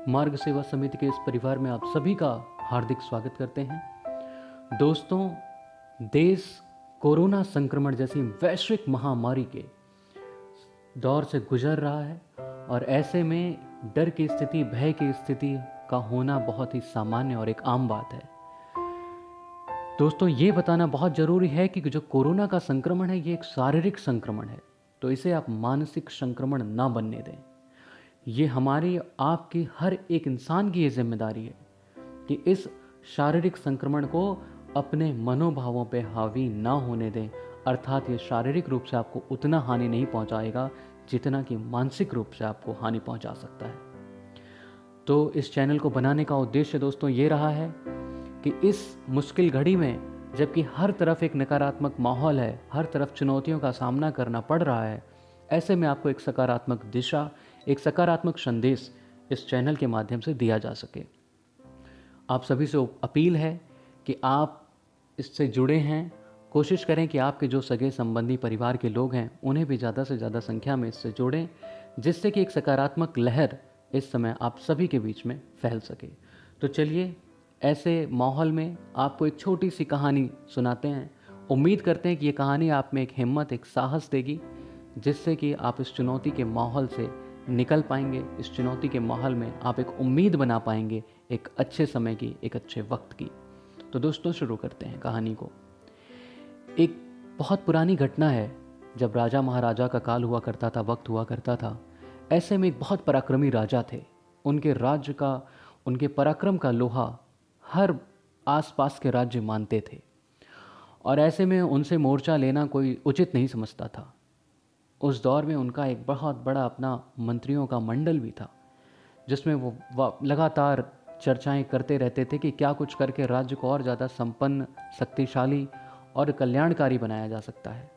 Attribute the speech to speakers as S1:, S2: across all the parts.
S1: मार्ग सेवा समिति के इस परिवार में आप सभी का हार्दिक स्वागत करते हैं। दोस्तों, देश कोरोना संक्रमण जैसी वैश्विक महामारी के दौर से गुजर रहा है और ऐसे में डर की स्थिति, भय की स्थिति का होना बहुत ही सामान्य और एक आम बात है। दोस्तों, ये बताना बहुत ज़रूरी है कि जो कोरोना का संक्रमण है ये एक शारीरिक संक्रमण है, तो इसे आप मानसिक संक्रमण ना बनने दें। ये हमारी, आपकी, हर एक इंसान की ये जिम्मेदारी है कि इस शारीरिक संक्रमण को अपने मनोभावों पे हावी ना होने दें। अर्थात ये शारीरिक रूप से आपको उतना हानि नहीं पहुंचाएगा जितना कि मानसिक रूप से आपको हानि पहुंचा सकता है। तो इस चैनल को बनाने का उद्देश्य दोस्तों ये रहा है कि इस मुश्किल घड़ी में, जबकि हर तरफ एक नकारात्मक माहौल है, हर तरफ चुनौतियों का सामना करना पड़ रहा है, ऐसे में आपको एक सकारात्मक दिशा, एक सकारात्मक संदेश इस चैनल के माध्यम से दिया जा सके। आप सभी से अपील है कि आप इससे जुड़े हैं। कोशिश करें कि आपके जो सगे संबंधी परिवार के लोग हैं उन्हें भी ज़्यादा से ज़्यादा संख्या में इससे जोड़ें, जिससे कि एक सकारात्मक लहर इस समय आप सभी के बीच में फैल सके। तो चलिए, ऐसे माहौल में आपको एक छोटी सी कहानी सुनाते हैं। उम्मीद करते हैं कि ये कहानी आप में एक हिम्मत, एक साहस देगी, जिससे कि आप इस चुनौती के माहौल से निकल पाएंगे। इस चुनौती के माहौल में आप एक उम्मीद बना पाएंगे, एक अच्छे समय की, एक अच्छे वक्त की। तो दोस्तों, शुरू करते हैं कहानी को। एक बहुत पुरानी घटना है, जब राजा महाराजा का काल हुआ करता था, वक्त हुआ करता था। ऐसे में एक बहुत पराक्रमी राजा थे। उनके राज्य का, उनके पराक्रम का लोहा हर आसपास के राज्य मानते थे और ऐसे में उनसे मोर्चा लेना कोई उचित नहीं समझता था। उस दौर में उनका एक बहुत बड़ा अपना मंत्रियों का मंडल भी था, जिसमें वो लगातार चर्चाएं करते रहते थे कि क्या कुछ करके राज्य को और ज़्यादा संपन्न, शक्तिशाली और कल्याणकारी बनाया जा सकता है।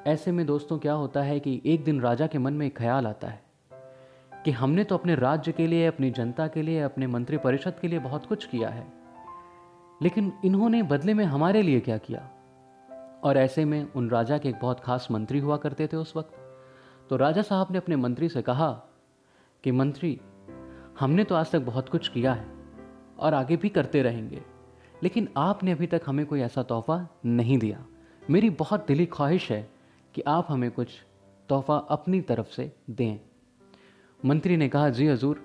S1: ऐसे में दोस्तों क्या होता है कि एक दिन राजा के मन में एक ख्याल आता है कि हमने तो अपने राज्य के लिए, अपनी जनता के लिए, अपने मंत्रिपरिषद के लिए बहुत कुछ किया है, लेकिन इन्होंने बदले में हमारे लिए क्या किया। और ऐसे में उन राजा के एक बहुत खास मंत्री हुआ करते थे उस वक्त। तो राजा साहब ने अपने मंत्री से कहा कि मंत्री, हमने तो आज तक बहुत कुछ किया है और आगे भी करते रहेंगे, लेकिन आपने अभी तक हमें कोई ऐसा तोहफा नहीं दिया। मेरी बहुत दिली ख्वाहिश है कि आप हमें कुछ तोहफा अपनी तरफ से दें। मंत्री ने कहा, जी हजूर,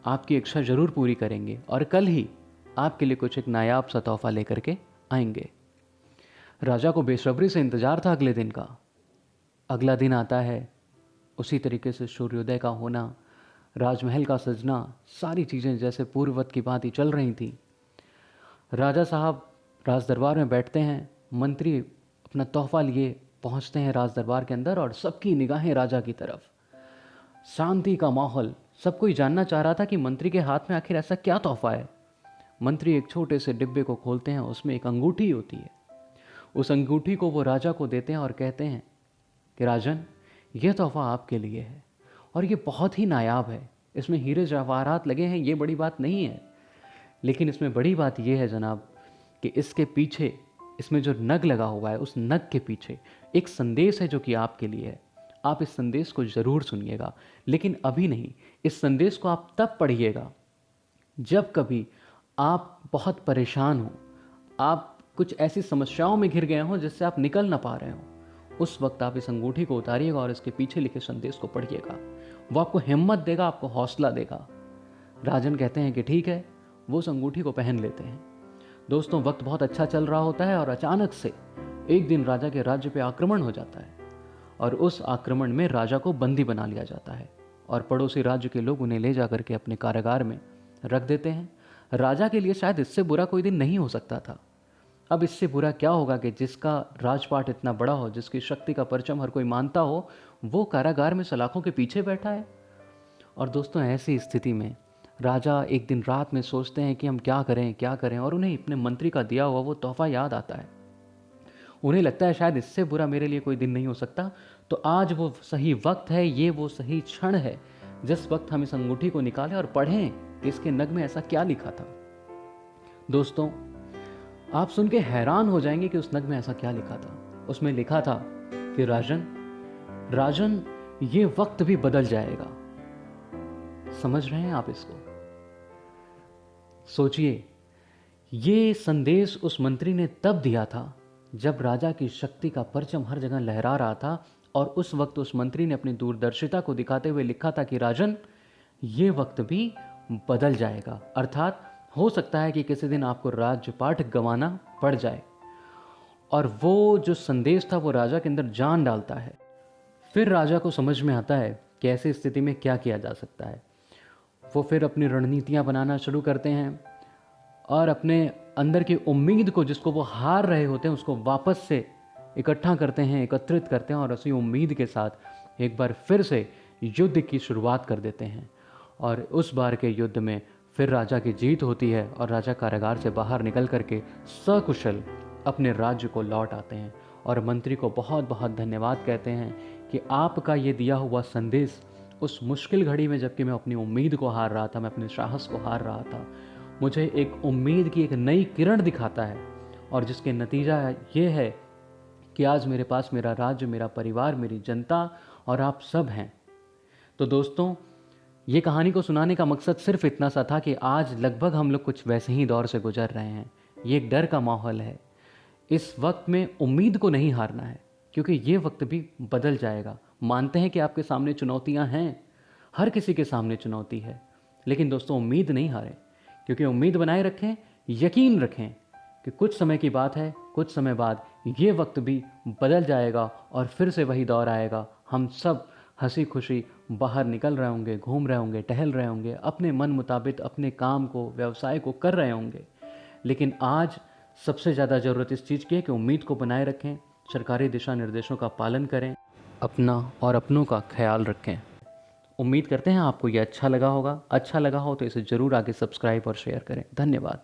S1: आपकी इच्छा जरूर पूरी करेंगे और कल ही आपके लिए कुछ एक नायाब सा तोहफा लेकर के आएंगे। राजा को बेसब्री से इंतजार था अगले दिन का। अगला दिन आता है, उसी तरीके से सूर्योदय का होना, राजमहल का सजना, सारी चीज़ें जैसे पूर्ववत की भांति चल रही थी। राजा साहब राज दरबार में बैठते हैं। मंत्री अपना तोहफा लिए पहुंचते हैं राज दरबार के अंदर और सबकी निगाहें राजा की तरफ। शांति का माहौल। सब कोई जानना चाह रहा था कि मंत्री के हाथ में आखिर ऐसा क्या तोहफा है। मंत्री एक छोटे से डिब्बे को खोलते हैं, उसमें एक अंगूठी होती है। उस अंगूठी को वो राजा को देते हैं और कहते हैं कि राजन, यह तोहफा आपके लिए है और ये बहुत ही नायाब है। इसमें हीरे जवाहरात लगे हैं, ये बड़ी बात नहीं है, लेकिन इसमें बड़ी बात यह है जनाब कि इसके पीछे, इसमें जो नग लगा हुआ है, उस नग के पीछे एक संदेश है जो कि आपके लिए है। आप इस संदेश को ज़रूर सुनिएगा, लेकिन अभी नहीं। इस संदेश को आप तब पढ़िएगा जब कभी आप बहुत परेशान हो, आप कुछ ऐसी समस्याओं में घिर गए हों जिससे आप निकल ना पा रहे हो। उस वक्त आप इस अंगूठी को उतारिएगा और इसके पीछे लिखे संदेश को पढ़िएगा। वो आपको हिम्मत देगा, आपको हौसला देगा। राजन कहते हैं कि ठीक है। वो उस अंगूठी को पहन लेते हैं। दोस्तों, वक्त बहुत अच्छा चल रहा होता है और अचानक से एक दिन राजा के राज्य पे आक्रमण हो जाता है और उस आक्रमण में राजा को बंदी बना लिया जाता है और पड़ोसी राज्य के लोग उन्हें ले जा करके अपने कारागार में रख देते हैं। राजा के लिए शायद इससे बुरा कोई दिन नहीं हो सकता था। अब इससे बुरा क्या होगा कि जिसका राजपाट इतना बड़ा हो, जिसकी शक्ति का परचम हर कोई मानता हो, वो कारागार में सलाखों के पीछे बैठा है। और दोस्तों, ऐसी स्थिति में राजा एक दिन रात में सोचते हैं कि हम क्या करें, क्या करें, और उन्हें अपने मंत्री का दिया हुआ वो तोहफा याद आता है। उन्हें लगता है शायद इससे बुरा मेरे लिए कोई दिन नहीं हो सकता। तो आज वो सही वक्त है, ये वो सही क्षण है जिस वक्त हम इस अंगूठी को निकालें और पढ़ें कि इसके नग में ऐसा क्या लिखा था। दोस्तों, आप सुन के हैरान हो जाएंगे कि उस नग में ऐसा क्या लिखा था। उसमें लिखा था कि राजन, राजन, ये वक्त भी बदल जाएगा। समझ रहे हैं आप इसको? सोचिए, ये संदेश उस मंत्री ने तब दिया था जब राजा की शक्ति का परचम हर जगह लहरा रहा था, और उस वक्त उस मंत्री ने अपनी दूरदर्शिता को दिखाते हुए लिखा था कि राजन, ये वक्त भी बदल जाएगा। अर्थात हो सकता है कि किसी दिन आपको राज्यपाठ गंवाना पड़ जाए। और वो जो संदेश था वो राजा के अंदर जान डालता है। फिर राजा को समझ में आता है कि ऐसी स्थिति में क्या किया जा सकता है। वो फिर अपनी रणनीतियाँ बनाना शुरू करते हैं और अपने अंदर की उम्मीद को, जिसको वो हार रहे होते हैं, उसको वापस से इकट्ठा करते हैं, एकत्रित करते हैं, और उसी उम्मीद के साथ एक बार फिर से युद्ध की शुरुआत कर देते हैं। और उस बार के युद्ध में फिर राजा की जीत होती है और राजा कारागार से बाहर निकल करके सकुशल अपने राज्य को लौट आते हैं और मंत्री को बहुत बहुत धन्यवाद कहते हैं कि आपका ये दिया हुआ संदेश उस मुश्किल घड़ी में, जबकि मैं अपनी उम्मीद को हार रहा था, मैं अपने साहस को हार रहा था, मुझे एक उम्मीद की एक नई किरण दिखाता है, और जिसके नतीजा ये है कि आज मेरे पास मेरा राज्य, मेरा परिवार, मेरी जनता और आप सब हैं। तो दोस्तों, ये कहानी को सुनाने का मकसद सिर्फ इतना सा था कि आज लगभग हम लोग कुछ वैसे ही दौर से गुजर रहे हैं। ये एक डर का माहौल है। इस वक्त में उम्मीद को नहीं हारना है, क्योंकि ये वक्त भी बदल जाएगा। मानते हैं कि आपके सामने चुनौतियां हैं, हर किसी के सामने चुनौती है, लेकिन दोस्तों उम्मीद नहीं हारें, क्योंकि उम्मीद बनाए रखें, यकीन रखें कि कुछ समय की बात है, कुछ समय बाद ये वक्त भी बदल जाएगा और फिर से वही दौर आएगा। हम सब हंसी खुशी बाहर निकल रहे होंगे, घूम रहे होंगे, टहल रहे होंगे, अपने मन मुताबिक अपने काम को, व्यवसाय को कर रहे होंगे। लेकिन आज सबसे ज़्यादा ज़रूरत इस चीज़ की है कि उम्मीद को बनाए रखें, सरकारी दिशा निर्देशों का पालन करें, अपना और अपनों का ख्याल रखें। उम्मीद करते हैं आपको ये अच्छा लगा होगा। अच्छा लगा हो तो इसे ज़रूर आगे सब्सक्राइब और शेयर करें। धन्यवाद।